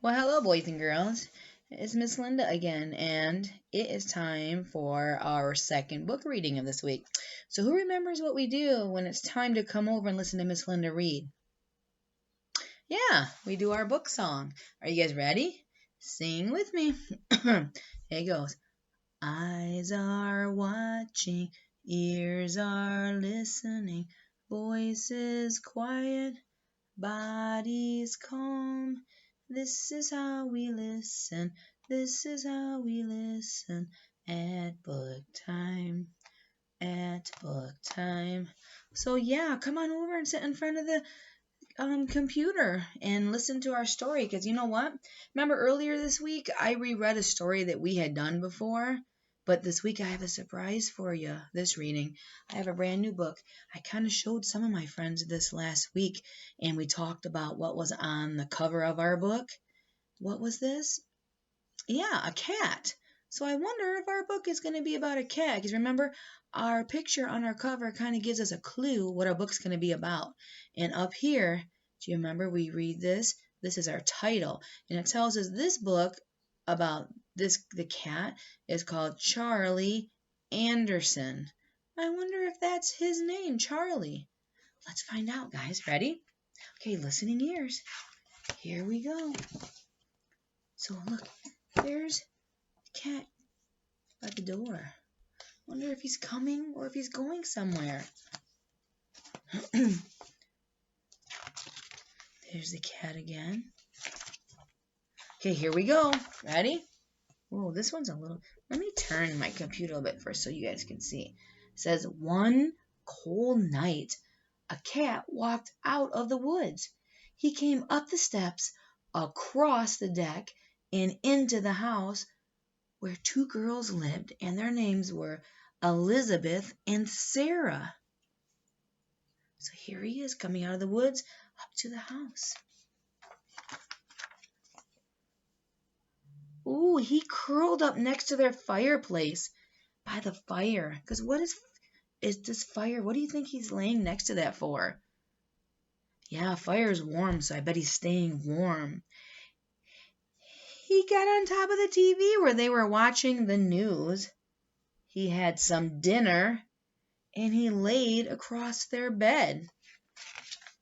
Well, hello, boys and girls. It's Miss Linda again, and it is time for our second book reading of this week. So, who remembers what we do when it's time to come over and listen to Miss Linda read? Yeah, we do our book song. Are you guys ready? Sing with me. Here it goes. Eyes are watching, ears are listening, voices quiet, bodies calm. This is how we listen. This is how we listen at book time. At book time. So yeah, come on over and sit in front of the computer and listen to our story. Because you know what? Remember earlier this week I reread a story that we had done before. But this week I have a surprise for you, this reading. I have a brand new book. I kind of showed some of my friends this last week, and we talked about what was on the cover of our book. What was this? Yeah, a cat. So I wonder if our book is going to be about a cat. Because remember, our picture on our cover kind of gives us a clue what our book's going to be about. And up here, do you remember we read this? This is our title. And it tells us this book about the cat is called Charlie Anderson. I wonder if that's his name, Charlie. Let's find out, guys. Ready? Okay, listening ears. Here we go. So look, there's the cat by the door. Wonder if he's coming or if he's going somewhere. There's the cat again. Okay, here we go. Ready? Whoa, this one's a little... Let me turn my computer a bit first so you guys can see. It says, one cold night, a cat walked out of the woods. He came up the steps, across the deck, and into the house where two girls lived, and their names were Elizabeth and Sarah. So here he is coming out of the woods up to the house. Ooh, he curled up next to their fireplace by the fire. Because what is this fire? What do you think he's laying next to that for? Yeah, fire is warm, so I bet he's staying warm. He got on top of the TV where they were watching the news. He had some dinner, and he laid across their bed.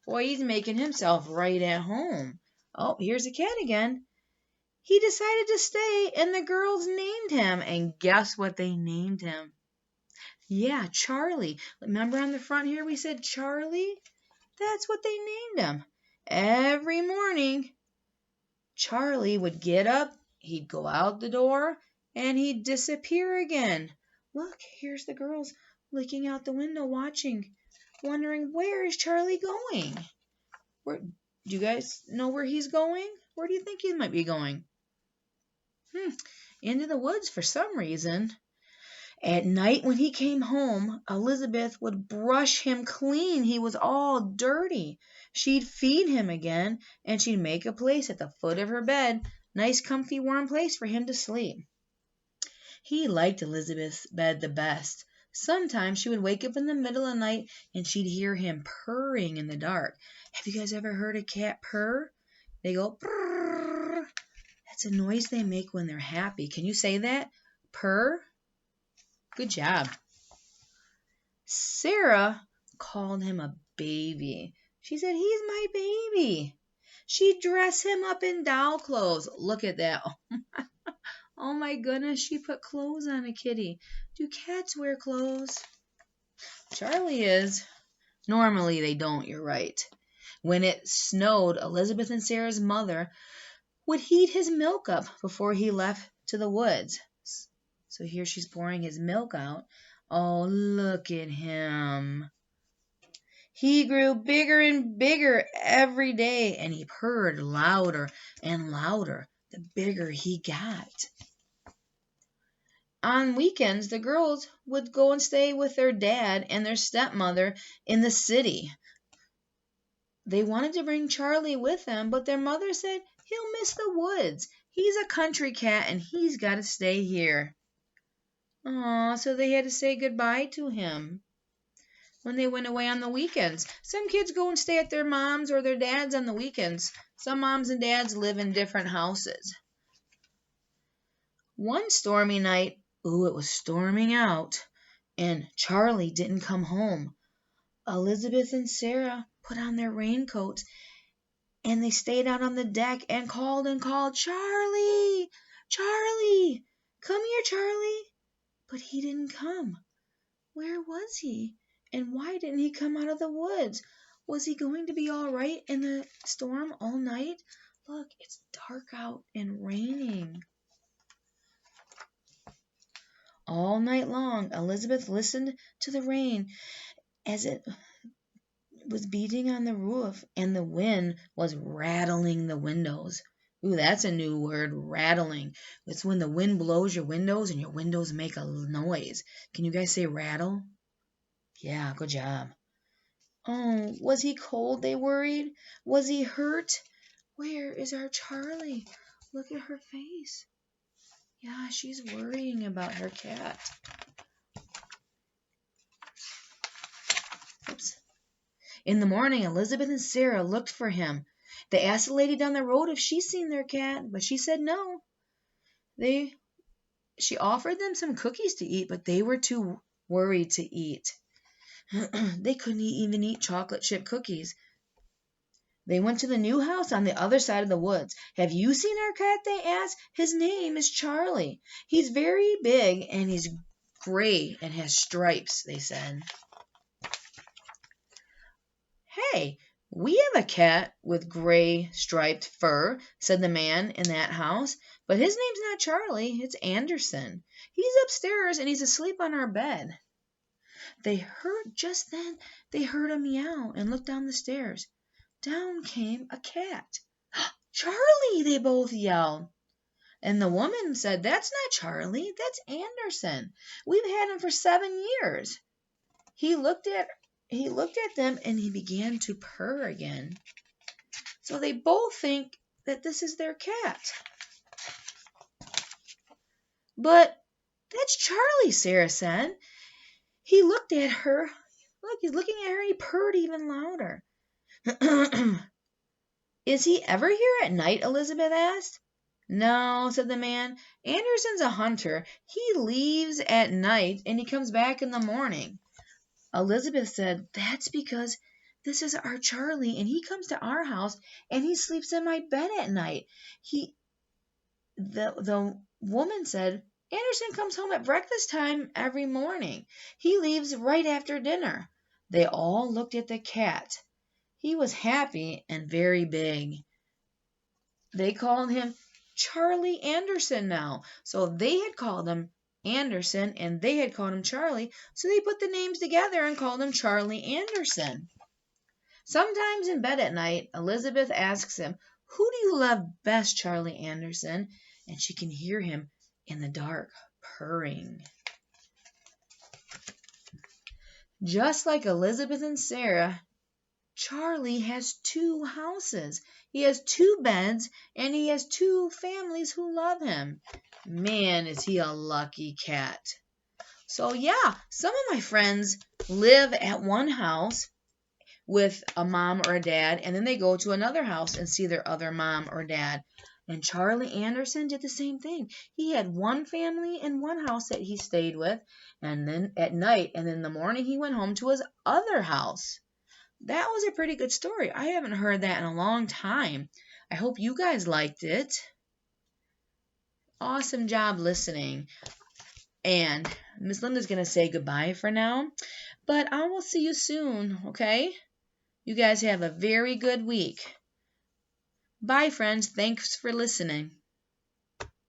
Boy, he's making himself right at home. Oh, here's the cat again. He decided to stay, and the girls named him. And guess what they named him? Yeah, Charlie. Remember on the front here we said Charlie? That's what they named him. Every morning, Charlie would get up, he'd go out the door, and he'd disappear again. Look, here's the girls looking out the window watching, wondering, where is Charlie going? Do you guys know where he's going? Where do you think he might be going? Into the woods for some reason. At night when he came home, Elizabeth would brush him clean. He was all dirty. She'd feed him again, and she'd make a place at the foot of her bed. Nice, comfy, warm place for him to sleep. He liked Elizabeth's bed the best. Sometimes she would wake up in the middle of the night and she'd hear him purring in the dark. Have you guys ever heard a cat purr? They go purr. That's a noise they make when they're happy. Can you say that? Purr? Good job. Sarah called him a baby. She said, he's my baby. She'd dress him up in doll clothes. Look at that. Oh my goodness, she put clothes on a kitty. Do cats wear clothes? Charlie is. Normally they don't, you're right. When it snowed, Elizabeth and Sarah's mother would heat his milk up before he left to the woods. So here she's pouring his milk out. Oh, look at him. He grew bigger and bigger every day, and he purred louder and louder the bigger he got. On weekends, the girls would go and stay with their dad and their stepmother in the city. They wanted to bring Charlie with them, but their mother said he'll miss the woods. He's a country cat, and he's got to stay here. Aw, so they had to say goodbye to him when they went away on the weekends. Some kids go and stay at their mom's or their dad's on the weekends. Some moms and dads live in different houses. One stormy night, it was storming out, and Charlie didn't come home. Elizabeth and Sarah put on their raincoats and they stayed out on the deck and called, Charlie, Charlie, come here, Charlie. But he didn't come. Where was he? And why didn't he come out of the woods? Was he going to be all right in the storm all night? Look, it's dark out and raining. All night long, Elizabeth listened to the rain as it was beating on the roof, and the wind was rattling the windows. Ooh, that's a new word, rattling. It's when the wind blows your windows and your windows make a noise. Can you guys say rattle? Yeah, good job. Oh, was he cold, they worried? Was he hurt? Where is our Charlie? Look at her face. Yeah, she's worrying about her cat. Oops. In the morning, Elizabeth and Sarah looked for him. They asked the lady down the road if she'd seen their cat, but she said no. She offered them some cookies to eat, but they were too worried to eat. They couldn't even eat chocolate chip cookies. They went to the new house on the other side of the woods. Have you seen our cat? They asked. His name is Charlie. He's very big and he's gray and has stripes, they said. Hey, we have a cat with gray striped fur, said the man in that house. But his name's not Charlie, it's Anderson. He's upstairs and he's asleep on our bed. Just then, they heard a meow and looked down the stairs. Down came a cat. Charlie, they both yelled. And the woman said, that's not Charlie, that's Anderson. We've had him for 7 years. He looked at them and he began to purr again. So they both think that this is their cat. But that's Charlie, Sarah said. He looked at her. Look, he's looking at her. He purred even louder. Is he ever here at night? Elizabeth asked. No, said the man. Anderson's a hunter. He leaves at night and he comes back in the morning. Elizabeth said, that's because this is our Charlie and he comes to our house and he sleeps in my bed at night. The woman said, Anderson comes home at breakfast time every morning. He leaves right after dinner. They all looked at the cat. He was happy and very big. They called him Charlie Anderson now. So they had called him Anderson and they had called him Charlie. So they put the names together and called him Charlie Anderson. Sometimes in bed at night, Elizabeth asks him, who do you love best, Charlie Anderson? And she can hear him in the dark purring. Just like Elizabeth and Sarah, Charlie has 2 houses. He has 2 beds and he has 2 families who love him. Man, is he a lucky cat. So yeah, some of my friends live at one house with a mom or a dad, and then they go to another house and see their other mom or dad. And Charlie Anderson did the same thing. He had one family in one house that he stayed with, and then at night, and then in the morning he went home to his other house. That was a pretty good story. I haven't heard that in a long time. I hope you guys liked it. Awesome job listening. And Miss Linda's going to say goodbye for now, but I will see you soon, okay? You guys have a very good week. Bye, friends. Thanks for listening.